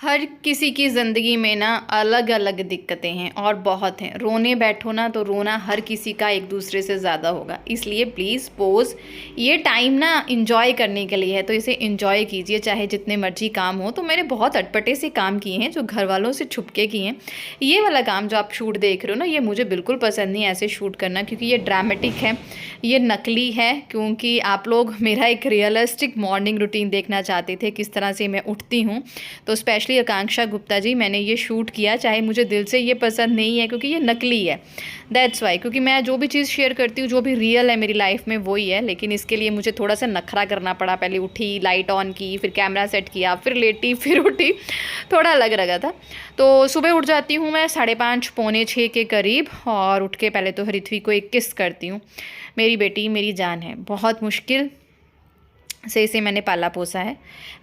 हर किसी की ज़िंदगी में ना अलग अलग दिक्कतें हैं और बहुत हैं। रोने बैठो ना तो रोना हर किसी का एक दूसरे से ज़्यादा होगा। इसलिए प्लीज़ पोज़ ये टाइम ना इंजॉय करने के लिए है, तो इसे इंजॉय कीजिए चाहे जितने मर्जी काम हो। तो मैंने बहुत अटपटे से काम किए हैं जो घर वालों से छुप के किए हैं। ये वाला काम जो आप शूट देख रहे हो ना, ये मुझे बिल्कुल पसंद नहीं ऐसे शूट करना, क्योंकि ये ड्रामेटिक है, ये नकली है। क्योंकि आप लोग मेरा एक रियलिस्टिक मॉर्निंग रूटीन देखना चाहते थे, किस तरह से मैं उठती हूँ। तो स्पेशली आकांक्षा गुप्ता जी, मैंने ये शूट किया, चाहे मुझे दिल से ये पसंद नहीं है क्योंकि ये नकली है। दैट्स वाई, क्योंकि मैं जो भी चीज़ शेयर करती हूँ जो भी रियल है मेरी लाइफ में वही है, लेकिन इसके लिए मुझे थोड़ा सा नखरा करना पड़ा। पहले उठी, लाइट ऑन की, फिर कैमरा सेट किया, फिर लेटी, फिर उठी, थोड़ा अलग लगा था। तो सुबह उठ जाती हूँ मैं 5:30 पौने 6 के करीब, और उठ के पहले तो हरिथ्वी को एक किस करती हूँ। मेरी बेटी मेरी जान है, बहुत मुश्किल से इसे मैंने पाला पोसा है।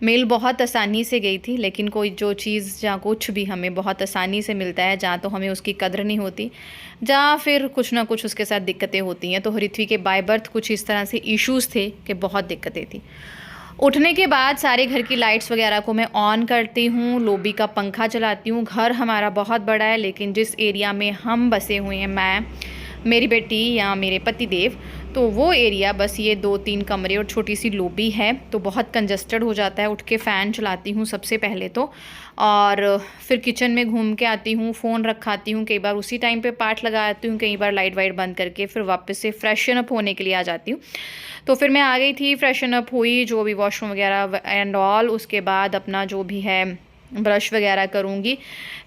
मेल बहुत आसानी से गई थी, लेकिन कोई जो चीज़ जहाँ कुछ भी हमें बहुत आसानी से मिलता है, जहाँ तो हमें उसकी कदर नहीं होती, जहाँ फिर कुछ ना कुछ उसके साथ दिक्कतें होती हैं। तो हरिथ्वी के बाय बर्थ कुछ इस तरह से इश्यूज़ थे कि बहुत दिक्कतें थी। उठने के बाद सारे घर की लाइट्स वगैरह को मैं ऑन करती हूँ, लॉबी का पंखा चलाती हूँ। घर हमारा बहुत बड़ा है, लेकिन जिस एरिया में हम बसे हुए हैं, मैं, मेरी बेटी या मेरे पति देव, तो वो एरिया बस ये 2-3 कमरे और छोटी सी लॉबी है, तो बहुत कंजस्टेड हो जाता है। उठ के फ़ैन चलाती हूँ सबसे पहले तो, और फिर किचन में घूम के आती हूँ, फ़ोन रखाती हूँ, कई बार उसी टाइम पे पाठ लगाती हूँ, कई बार लाइट वाइट बंद करके फिर वापस से फ्रेशन अप होने के लिए आ जाती हूँ। तो फिर मैं आ गई थी, फ्रेशन अप हुई, जो भी वॉशरूम वगैरह एंड ऑल, उसके बाद अपना जो भी है ब्रश वगैरह करूँगी।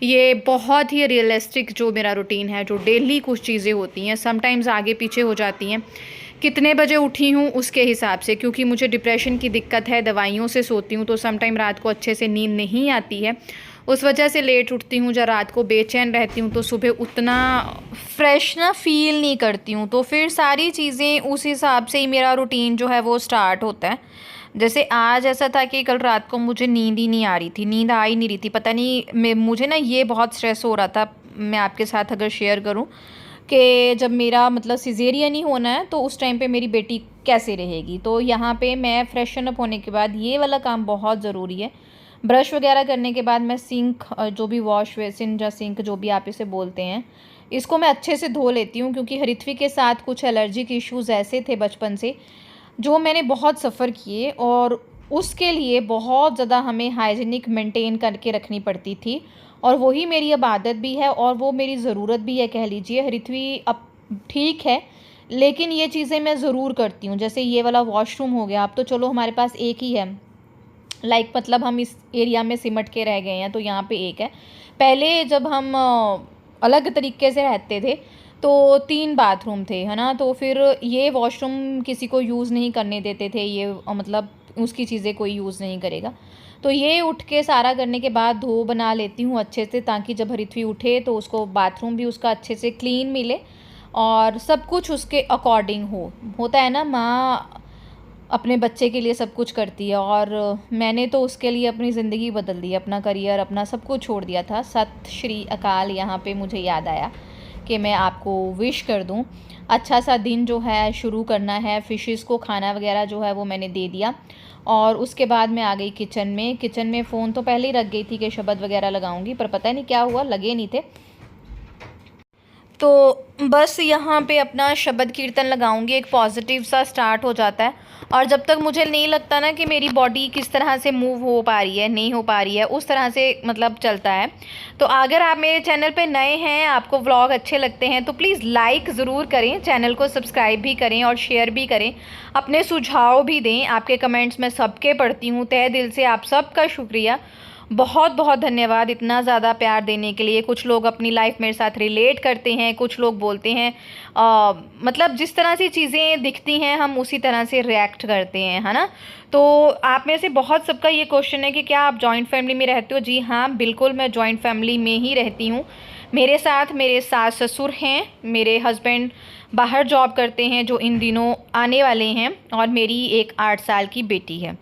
ये बहुत ही रियलिस्टिक जो मेरा रूटीन है, जो डेली कुछ चीज़ें होती हैं, समटाइम्स आगे पीछे हो जाती हैं। कितने बजे उठी हूँ उसके हिसाब से, क्योंकि मुझे डिप्रेशन की दिक्कत है, दवाइयों से सोती हूँ, तो समटाइम रात को अच्छे से नींद नहीं आती है, उस वजह से लेट उठती हूँ। जब रात को बेचैन रहती हूँ तो सुबह उतना फ्रेश ना फील नहीं करती हूँ। तो फिर सारी चीज़ें उस हिसाब से ही मेरा रूटीन जो है वो स्टार्ट होता है। जैसे आज ऐसा था कि कल रात को मुझे नींद ही नहीं आ रही थी, नींद आ ही नहीं रही थी, पता नहीं मुझे ना ये बहुत स्ट्रेस हो रहा था। मैं आपके साथ अगर शेयर करूं कि जब मेरा मतलब सिजेरियन ही होना है तो उस टाइम पे मेरी बेटी कैसे रहेगी। तो यहाँ पे मैं फ्रेशन अप होने के बाद ये वाला काम बहुत ज़रूरी है। ब्रश वगैरह करने के बाद मैं सिंक, जो भी वॉश बेसिन या सिंक जो भी आप इसे बोलते हैं, इसको मैं अच्छे से धो लेती हूँ। क्योंकि हरिथ्वी के साथ कुछ एलर्जिक इश्यूज़ ऐसे थे बचपन से जो मैंने बहुत सफ़र किए, और उसके लिए बहुत ज़्यादा हमें हाइजीनिक मेंटेन करके रखनी पड़ती थी, और वही मेरी अब आदत भी है और वो मेरी ज़रूरत भी है, कह लीजिए। हरिथ्वी अब ठीक है, लेकिन ये चीज़ें मैं ज़रूर करती हूँ। जैसे ये वाला वॉशरूम हो गया, अब तो चलो हमारे पास एक ही है, मतलब हम इस एरिया में सिमट के रह गए हैं तो यहाँ पे एक है। पहले जब हम अलग तरीके से रहते थे तो 3 बाथरूम थे, है ना। तो फिर ये वॉशरूम किसी को यूज़ नहीं करने देते थे, ये मतलब उसकी चीज़ें कोई यूज़ नहीं करेगा। तो ये उठ के सारा करने के बाद धो बना लेती हूँ अच्छे से, ताकि जब हरिथ्वी उठे तो उसको बाथरूम भी उसका अच्छे से क्लीन मिले और सब कुछ उसके अकॉर्डिंग होता है ना, माँ अपने बच्चे के लिए सब कुछ करती है। और मैंने तो उसके लिए अपनी ज़िंदगी बदल दी, अपना करियर, अपना सब कुछ छोड़ दिया था। सत श्री अकाल, यहाँ पे मुझे याद आया कि मैं आपको विश कर दूं। अच्छा सा दिन जो है शुरू करना है। फ़िशेस को खाना वगैरह जो है वो मैंने दे दिया, और उसके बाद मैं आ गई किचन में फ़ोन तो पहले ही रख गई थी कि शबद वगैरह लगाऊंगी, पर पता नहीं क्या हुआ, लगे नहीं थे। तो बस यहाँ पे अपना शबद कीर्तन लगाऊंगी, एक पॉजिटिव सा स्टार्ट हो जाता है। और जब तक मुझे नहीं लगता ना कि मेरी बॉडी किस तरह से मूव हो पा रही है, नहीं हो पा रही है, उस तरह से मतलब चलता है। तो अगर आप मेरे चैनल पे नए हैं, आपको व्लॉग अच्छे लगते हैं, तो प्लीज़ लाइक ज़रूर करें, चैनल को सब्सक्राइब भी करें और शेयर भी करें, अपने सुझाव भी दें। आपके कमेंट्स मैं सबके पढ़ती हूँ, तहे दिल से आप सबका शुक्रिया, बहुत बहुत धन्यवाद इतना ज़्यादा प्यार देने के लिए। कुछ लोग अपनी लाइफ मेरे साथ रिलेट करते हैं, कुछ लोग बोलते हैं मतलब जिस तरह से चीज़ें दिखती हैं हम उसी तरह से रिएक्ट करते हैं, है ना। तो आप में से बहुत सबका ये क्वेश्चन है कि क्या आप जॉइंट फैमिली में रहते हो। जी हाँ, बिल्कुल, मैं जॉइंट फैमिली में ही रहती हूँ। मेरे साथ मेरे सास ससुर हैं, मेरे हस्बैंड बाहर जॉब करते हैं जो इन दिनों आने वाले हैं, और मेरी एक 8 साल की बेटी है।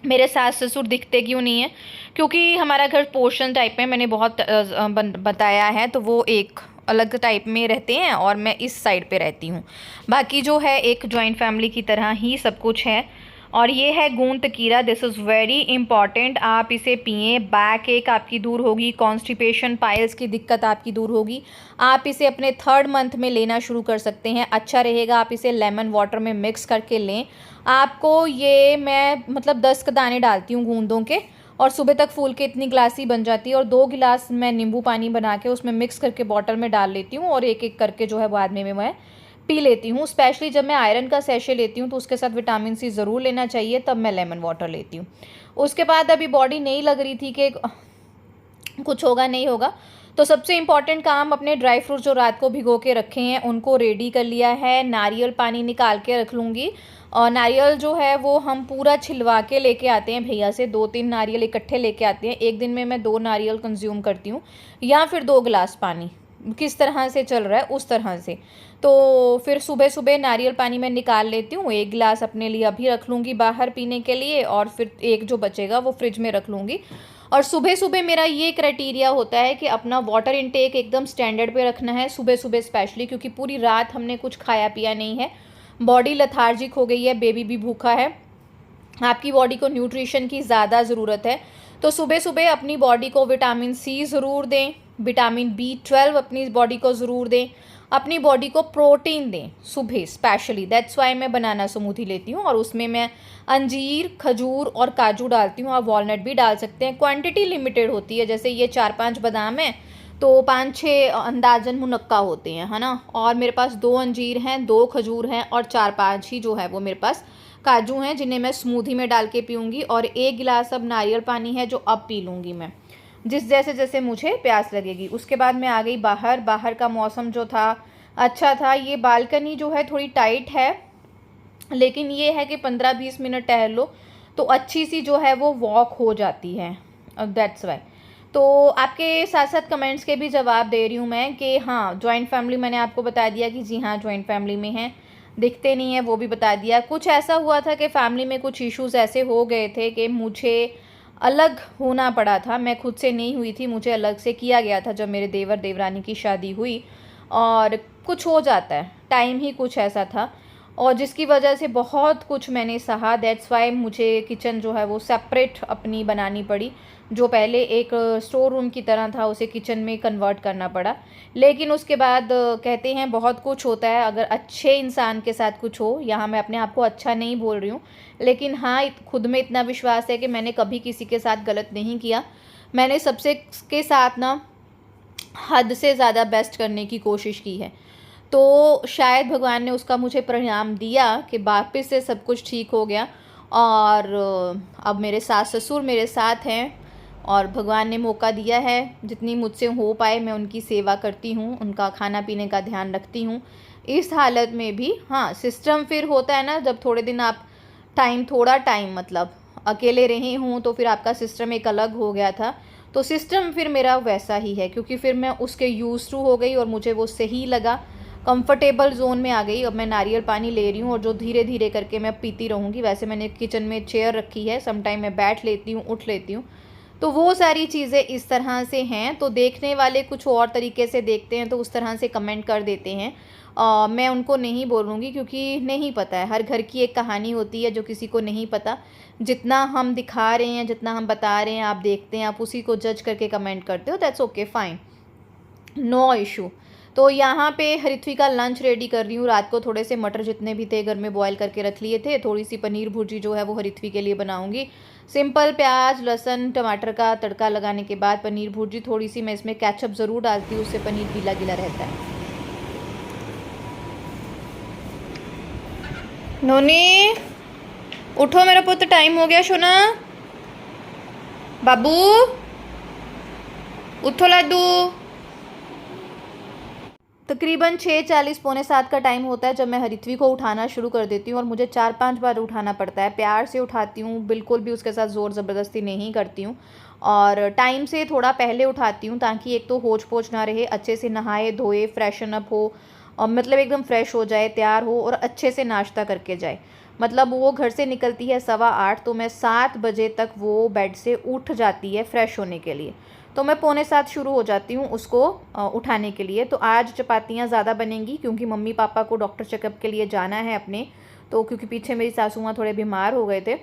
मेरे सास ससुर दिखते क्यों नहीं है, क्योंकि हमारा घर पोर्शन टाइप में, मैंने बहुत बताया है, तो वो एक अलग टाइप में रहते हैं और मैं इस साइड पे रहती हूँ। बाकी जो है एक जॉइंट फैमिली की तरह ही सब कुछ है। और ये है गूंद कीरा। दिस इज़ वेरी इंपॉर्टेंट, आप इसे पिएं। बैक एक आपकी दूर होगी, कॉन्स्टिपेशन पाइल्स की दिक्कत आपकी दूर होगी। आप इसे अपने 3rd मंथ में लेना शुरू कर सकते हैं, अच्छा रहेगा। आप इसे लेमन वाटर में मिक्स करके लें। आपको ये मैं मतलब 10 दाने डालती हूँ गूंदों के, और सुबह तक फूल के इतनी गिलास ही बन जाती है। और 2 गिलास मैं नींबू पानी बना के उसमें मिक्स करके बॉटल में डाल लेती हूँ, और एक एक करके जो है बाद में मैं पी लेती हूँ। स्पेशली जब मैं आयरन का सैशे लेती हूँ तो उसके साथ विटामिन सी ज़रूर लेना चाहिए, तब मैं लेमन वाटर लेती हूँ। उसके बाद अभी बॉडी नहीं लग रही थी कि कुछ होगा नहीं होगा, तो सबसे इम्पॉर्टेंट काम, अपने ड्राई फ्रूट जो रात को भिगो के रखे हैं उनको रेडी कर लिया है। नारियल पानी निकाल के रख लूँगी, और नारियल जो है वो हम पूरा छिलवा के लेके आते हैं भैया से। 2-3 नारियल इकट्ठे लेके आते हैं। एक दिन में मैं 2 नारियल कंज्यूम करती हूँ, या फिर 2 गिलास पानी, किस तरह से चल रहा है उस तरह से। तो फिर सुबह सुबह नारियल पानी मैं निकाल लेती हूँ। 1 गिलास अपने लिए अभी रख लूँगी बाहर पीने के लिए, और फिर एक जो बचेगा वो फ्रिज में रख लूँगी। और सुबह सुबह मेरा ये क्राइटेरिया होता है कि अपना वाटर इनटेक एकदम स्टैंडर्ड पे रखना है सुबह सुबह स्पेशली, क्योंकि पूरी रात हमने कुछ खाया पिया नहीं है, बॉडी लेथार्जिक हो गई है, बेबी भी भूखा है, आपकी बॉडी को न्यूट्रिशन की ज़्यादा ज़रूरत है। तो सुबह सुबह अपनी बॉडी को विटामिन सी ज़रूर दें, विटामिन B12 अपनी बॉडी को ज़रूर दें, अपनी बॉडी को प्रोटीन दें सुबह स्पेशली। दैट्स वाई मैं बनाना स्मूथी लेती हूँ, और उसमें मैं अंजीर, खजूर और काजू डालती हूँ। आप वॉलनट भी डाल सकते हैं। क्वांटिटी लिमिटेड होती है, जैसे ये 4-5 बादाम है तो 5-6 अंदाजन मुनक्का होते हैं, है ना। और मेरे पास 2 अंजीर हैं, 2 खजूर हैं, और 4-5 ही जो है वो मेरे पास काजू हैं, जिन्हें मैं स्मूदी में डाल के पीऊँगी। और 1 गिलास अब नारियल पानी है जो अब पी लूँगी मैं, जिस जैसे जैसे मुझे प्यास लगेगी। उसके बाद मैं आ गई बाहर। बाहर का मौसम जो था अच्छा था। ये बालकनी जो है थोड़ी टाइट है, लेकिन ये है कि 15-20 मिनट टहल लो तो अच्छी सी जो है वो वॉक हो जाती है। That's why. तो आपके साथ साथ कमेंट्स के भी जवाब दे रही हूँ मैं कि हाँ, जॉइंट फैमिली मैंने आपको बता दिया कि जी हाँ जॉइंट फैमिली में हैं, दिखते नहीं है वो भी बता दिया। कुछ ऐसा हुआ था कि फैमिली में कुछ इश्यूज़ ऐसे हो गए थे कि मुझे अलग होना पड़ा था। मैं खुद से नहीं हुई थी, मुझे अलग से किया गया था जब मेरे देवर देवरानी की शादी हुई। और कुछ हो जाता है, टाइम ही कुछ ऐसा था, और जिसकी वजह से बहुत कुछ मैंने सहा। दैट्स वाई मुझे किचन जो है वो सेपरेट अपनी बनानी पड़ी। जो पहले एक स्टोर रूम की तरह था उसे किचन में कन्वर्ट करना पड़ा। लेकिन उसके बाद कहते हैं बहुत कुछ होता है अगर अच्छे इंसान के साथ कुछ हो। यहाँ मैं अपने आप को अच्छा नहीं बोल रही हूँ, लेकिन हाँ खुद में इतना विश्वास है कि मैंने कभी किसी के साथ गलत नहीं किया। मैंने सबसे के साथ ना हद से ज़्यादा बेस्ट करने की कोशिश की है। तो शायद भगवान ने उसका मुझे परिणाम दिया कि वापस से सब कुछ ठीक हो गया। और अब मेरे सास ससुर मेरे साथ हैं, और भगवान ने मौका दिया है, जितनी मुझसे हो पाए मैं उनकी सेवा करती हूँ, उनका खाना पीने का ध्यान रखती हूँ इस हालत में भी। हाँ, सिस्टम फिर होता है ना, जब थोड़े दिन आप थोड़ा टाइम मतलब अकेले रही हूँ तो फिर आपका सिस्टम एक अलग हो गया था। तो सिस्टम फिर मेरा वैसा ही है, क्योंकि फिर मैं उसके यूज़ टू हो गई और मुझे वो सही लगा, कंफर्टेबल जोन में आ गई। अब मैं नारियल पानी ले रही हूँ और जो धीरे धीरे करके मैं पीती रहूँगी। वैसे मैंने किचन में चेयर रखी है, समटाइम मैं बैठ लेती हूँ, उठ लेती हूँ। तो वो सारी चीज़ें इस तरह से हैं। तो देखने वाले कुछ और तरीके से देखते हैं तो उस तरह से कमेंट कर देते हैं। मैं उनको नहीं बोलूँगी, क्योंकि नहीं पता है, हर घर की एक कहानी होती है जो किसी को नहीं पता। जितना हम दिखा रहे हैं, जितना हम बता रहे हैं, आप देखते हैं, आप उसी को जज करके कमेंट करते हो। That's okay, fine, no issue. तो यहाँ पे हरिथ्वी का लंच रेडी कर रही हूँ। रात को थोड़े से मटर जितने भी थे घर में बॉयल करके रख लिए थे। थोड़ी सी पनीर भुर्जी जो है वो हरिथ्वी के लिए बनाऊँगी। सिंपल प्याज लहसुन टमाटर का तड़का लगाने के बाद पनीर भुर्जी। थोड़ी सी मैं इसमें केचप ज़रूर डालती हूँ, उससे पनीर गीला गीला रहता है। नोनी उठो मेरा पुत्र, टाइम हो गया। सोना बाबू उठो लाडू। तकरीबन 6:40 पौने 7 का टाइम होता है जब मैं हरिथ्वी को उठाना शुरू कर देती हूँ, और मुझे 4-5 बार उठाना पड़ता है। प्यार से उठाती हूँ, बिल्कुल भी उसके साथ ज़ोर ज़बरदस्ती नहीं करती हूँ, और टाइम से थोड़ा पहले उठाती हूँ ताकि एक तो होच पोच ना रहे, अच्छे से नहाए धोए फ्रेशन अप हो, और मतलब एकदम फ्रेश हो जाए, तैयार हो और अच्छे से नाश्ता करके जाए। मतलब वो घर से निकलती है 8:15, तो मैं 7 बजे तक वो बेड से उठ जाती है फ़्रेश होने के लिए। तो मैं 6:45 शुरू हो जाती हूँ उसको उठाने के लिए। तो आज चपातियाँ ज़्यादा बनेंगी क्योंकि मम्मी पापा को डॉक्टर चेकअप के लिए जाना है अपने। तो क्योंकि पीछे मेरी सासू माँ थोड़े बीमार हो गए थे,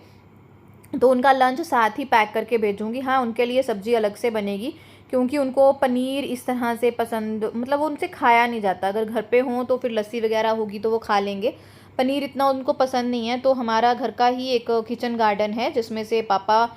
तो उनका लंच साथ ही पैक करके भेजूँगी। हाँ, उनके लिए सब्ज़ी अलग से बनेगी, क्योंकि उनको पनीर इस तरह से पसंद, मतलब उनसे खाया नहीं जाता। अगर घर पे हों तो फिर लस्सी वगैरह होगी तो वो खा लेंगे, पनीर इतना उनको पसंद नहीं है। तो हमारा घर का ही एक किचन गार्डन है जिसमें से पापा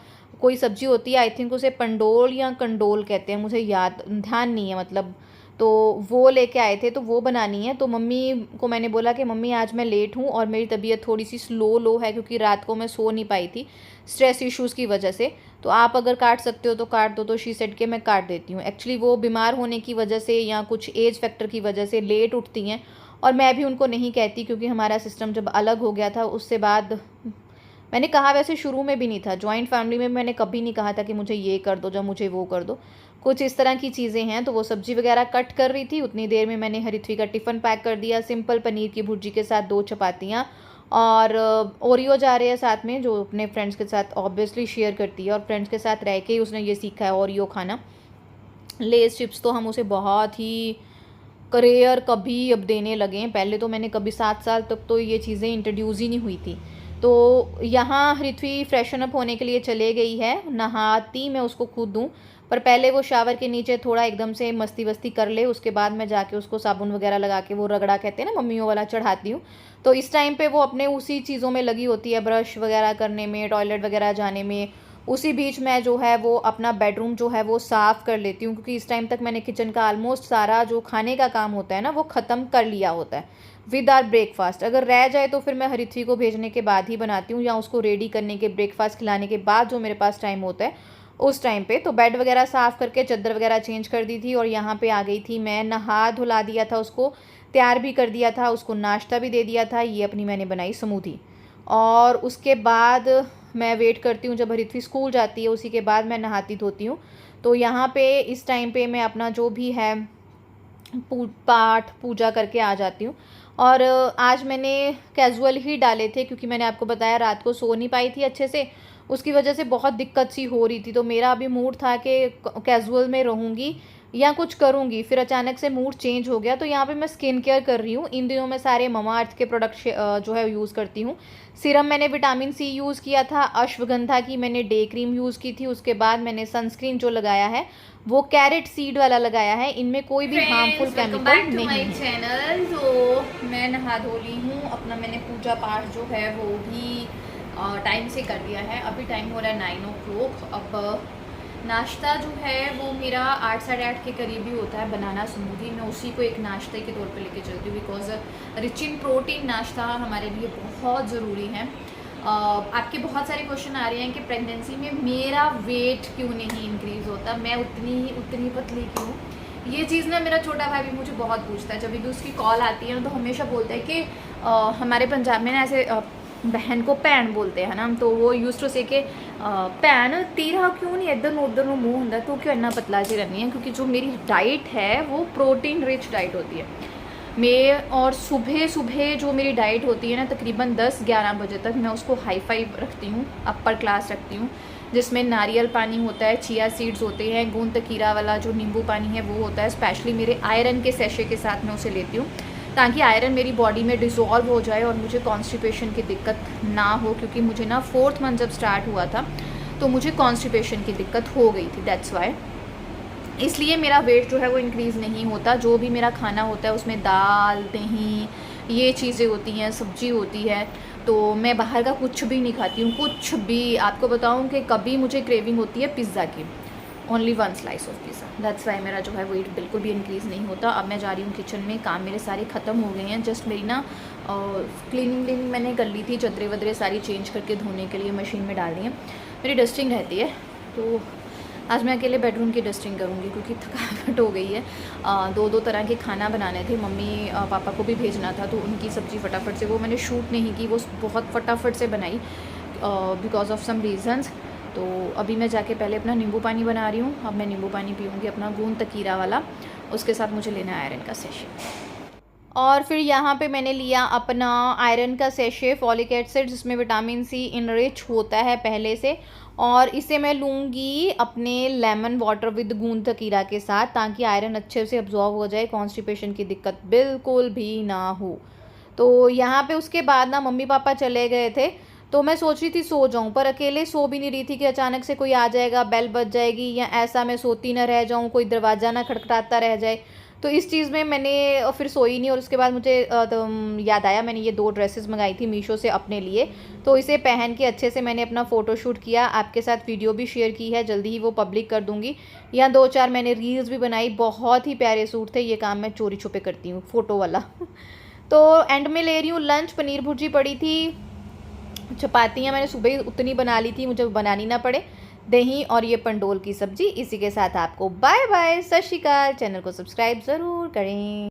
कोई सब्ज़ी होती है, आई थिंक उसे पंडोल या कंडोल कहते हैं, मुझे याद ध्यान नहीं है मतलब, तो वो लेके आए थे, तो वो बनानी है। तो मम्मी को मैंने बोला कि मम्मी आज मैं लेट हूँ और मेरी तबीयत थोड़ी सी लो है, क्योंकि रात को मैं सो नहीं पाई थी स्ट्रेस इश्यूज़ की वजह से, तो आप अगर काट सकते हो तो काट दो। तो शी सेड के मैं काट देती हूँ। एक्चुअली वो बीमार होने की वजह से या कुछ एज फैक्टर की वजह से लेट उठती हैं, और मैं भी उनको नहीं कहती, क्योंकि हमारा सिस्टम जब अलग हो गया था उससे बाद मैंने कहा, वैसे शुरू में भी नहीं था, जॉइंट फैमिली में मैंने कभी नहीं कहा था कि मुझे ये कर दो या मुझे वो कर दो, कुछ इस तरह की चीज़ें हैं। तो वो सब्ज़ी वगैरह कट कर रही थी, उतनी देर में मैंने हरिथवी का टिफ़िन पैक कर दिया, सिंपल पनीर की भुर्जी के साथ 2 चपातियाँ, और ओरियो जा रहे हैं साथ में, जो अपने फ्रेंड्स के साथ ऑब्वियसली शेयर करती है, और फ्रेंड्स के साथ रह के ही उसने ये सीखा है ओरियो खाना। लेस चिप्स तो हम उसे बहुत ही रेयर कभी अब देने लगे हैं, पहले तो मैंने कभी 7 साल तक तो ये चीज़ें इंट्रोड्यूस ही नहीं हुई थी। तो यहाँ ऋत्वी फ्रेशन अप होने के लिए चले गई है, नहाती मैं उसको खुद दूँ, पर पहले वो शावर के नीचे थोड़ा एकदम से मस्ती वस्ती कर ले, उसके बाद मैं जाके उसको साबुन वगैरह लगा के, वो रगड़ा कहते हैं ना मम्मियों वाला, चढ़ाती हूँ। तो इस टाइम पे वो अपने उसी चीज़ों में लगी होती है, ब्रश वगैरह करने में, टॉयलेट वगैरह जाने में। उसी बीच मैं जो है वो अपना बेडरूम जो है वो साफ़ कर लेती हूँ, क्योंकि इस टाइम तक मैंने किचन का ऑलमोस्ट सारा जो खाने का काम होता है ना वो ख़त्म कर लिया होता है विद आर ब्रेकफास्ट। अगर रह जाए तो फिर मैं हरिथवी को भेजने के बाद ही बनाती हूँ, या उसको रेडी करने के, ब्रेकफास्ट खिलाने के बाद जो मेरे पास टाइम होता है उस टाइम पे। तो बेड वगैरह साफ़ करके चादर वगैरह चेंज कर दी थी, और यहाँ पे आ गई थी मैं, नहा धुला दिया था उसको, तैयार भी कर दिया था, उसको नाश्ता भी दे दिया था। ये अपनी मैंने बनाई स्मूदी, और उसके बाद मैं वेट करती हूँ जब हरिथवी स्कूल जाती है, उसी के बाद मैं नहाती धोती हूँ। तो यहाँ पे इस टाइम पे मैं अपना जो भी है पाठ पूजा करके आ जाती हूँ। और आज मैंने कैजुअल ही डाले थे, क्योंकि मैंने आपको बताया रात को सो नहीं पाई थी अच्छे से, उसकी वजह से बहुत दिक्कत सी हो रही थी। तो मेरा अभी मूड था कि कैजुअल में रहूँगी या कुछ करूँगी, फिर अचानक से मूड चेंज हो गया। तो यहाँ पे मैं स्किन केयर कर रही हूँ। इन दिनों मैं सारे ममा अर्थ के प्रोडक्ट जो है यूज़ करती हूँ। सीरम मैंने विटामिन सी यूज़ किया था, अश्वगंधा की मैंने डे क्रीम यूज़ की थी, उसके बाद मैंने सनस्क्रीन जो लगाया है वो कैरेट सीड वाला लगाया है। इनमें कोई भी हार्मफुल केमिकल नहीं है। चैनल तो मैं नहा धो ली हूँ, अपना मैंने पूजा पाठ जो है वो भी टाइम से कर दिया है। अभी टाइम हो रहा है 9 o'clock। अब नाश्ता जो है वो मेरा 8 साढ़े 8 के करीब ही होता है, बनाना स्मूदी। मैं उसी को एक नाश्ते के तौर पे लेके चलती हूँ, बिकॉज रिच इन प्रोटीन नाश्ता हमारे लिए बहुत ज़रूरी है। आपके बहुत सारे क्वेश्चन आ रहे हैं कि प्रेगनेंसी में मेरा वेट क्यों नहीं इंक्रीज़ होता, मैं उतनी पतली क्यों। ये चीज़ ना मेरा छोटा भाई भी मुझे बहुत पूछता है, जब भी उसकी कॉल आती है ना तो हमेशा बोलता है कि हमारे पंजाब में ना ऐसे बहन को भैन बोलते हैं ना, तो वो यूज टू से कि भैन तेरा क्यों नहीं इधर उधर मुँह होंगे, तो क्यों इतना पतला सी रहनी है। क्योंकि जो मेरी डाइट है वो प्रोटीन रिच डाइट होती है मैं, और सुबह सुबह जो मेरी डाइट होती है ना तकरीबन 10-11 बजे तक मैं उसको हाई फाइव रखती हूँ, अपर क्लास रखती हूँ, जिसमें नारियल पानी होता है, चिया सीड्स होते हैं, गूंद तकीरा वाला जो नींबू पानी है वो होता है। स्पेशली मेरे आयरन के सेशे के साथ मैं उसे लेती हूँ, ताकि आयरन मेरी बॉडी में डिज़ोल्व हो जाए और मुझे कॉन्स्टिपेशन की दिक्कत ना हो। क्योंकि मुझे ना 4th मंथ जब स्टार्ट हुआ था तो मुझे कॉन्स्टिपेशन की दिक्कत हो गई थी, दैट्स वाई। इसलिए मेरा वेट जो है वो इंक्रीज़ नहीं होता। जो भी मेरा खाना होता है उसमें दाल, दही, ये चीज़ें होती हैं, सब्जी होती है, तो मैं बाहर का कुछ भी नहीं खाती हूँ, कुछ भी। आपको बताऊँ कि कभी मुझे क्रेविंग होती है पिज़्ज़ा की, only 1 slice of pizza, that's why मेरा जो है वेट बिल्कुल भी इंक्रीज़ नहीं होता। अब मैं जा रही हूँ किचन में, काम मेरे सारे ख़त्म हो गए हैं। जस्ट मेरी ना क्लीनिंग मैंने कर ली थी, चदरे वदरे सारी चेंज करके धोने के लिए मशीन में डाल दी है। मेरी डस्टिंग रहती है, तो आज मैं अकेले बेडरूम की डस्टिंग करूँगी क्योंकि थकावट हो गई है। 2 तरह के खाना बनाने थे, मम्मी पापा को भी भेजना था, तो उनकी सब्ज़ी फटाफट से, वो मैंने शूट नहीं की, वो बहुत फटाफट से बनाई बिकॉज ऑफ सम रीज़न्स। तो अभी मैं जाके पहले अपना नींबू पानी बना रही हूँ। अब मैं नींबू पानी पीऊँगी अपना गूंद तकीरा वाला, उसके साथ मुझे लेना है आयरन का सेशे। और फिर यहाँ पे मैंने लिया अपना आयरन का सेशे, फॉलिक एसिड जिसमें विटामिन सी इनरिच होता है पहले से, और इसे मैं लूँगी अपने लेमन वाटर विद गूंद तकीरा के साथ, ताकि आयरन अच्छे से अब्जॉर्ब हो जाए, कॉन्स्टिपेशन की दिक्कत बिल्कुल भी ना हो। तो यहाँ पे उसके बाद ना मम्मी पापा चले गए थे, तो मैं सोच रही थी सो जाऊँ, पर अकेले सो भी नहीं रही थी कि अचानक से कोई आ जाएगा, बेल बज जाएगी या ऐसा मैं सोती ना रह जाऊँ, कोई दरवाज़ा ना खटखटाता रह जाए। तो इस चीज़ में मैंने फिर सोई नहीं, और उसके बाद मुझे याद आया मैंने ये 2 ड्रेसेस मंगाई थी मीशो से अपने लिए, तो इसे पहन के अच्छे से मैंने अपना फ़ोटोशूट किया, आपके साथ वीडियो भी शेयर की है, जल्दी ही वो पब्लिक कर दूँगी। यहाँ 2-4 मैंने रील्स भी बनाई, बहुत ही प्यारे सूट थे, ये काम मैं चोरी छुपे करती हूँ फ़ोटो वाला। तो एंड में ले रही हूँ लंच, पनीर भुर्जी पड़ी थी, चपातियाँ मैंने सुबह ही उतनी बना ली थी, मुझे बनानी ना पड़े, दही और ये पंडोल की सब्ज़ी। इसी के साथ आपको बाय बाय, सत श्री अकाल। चैनल को सब्सक्राइब ज़रूर करें।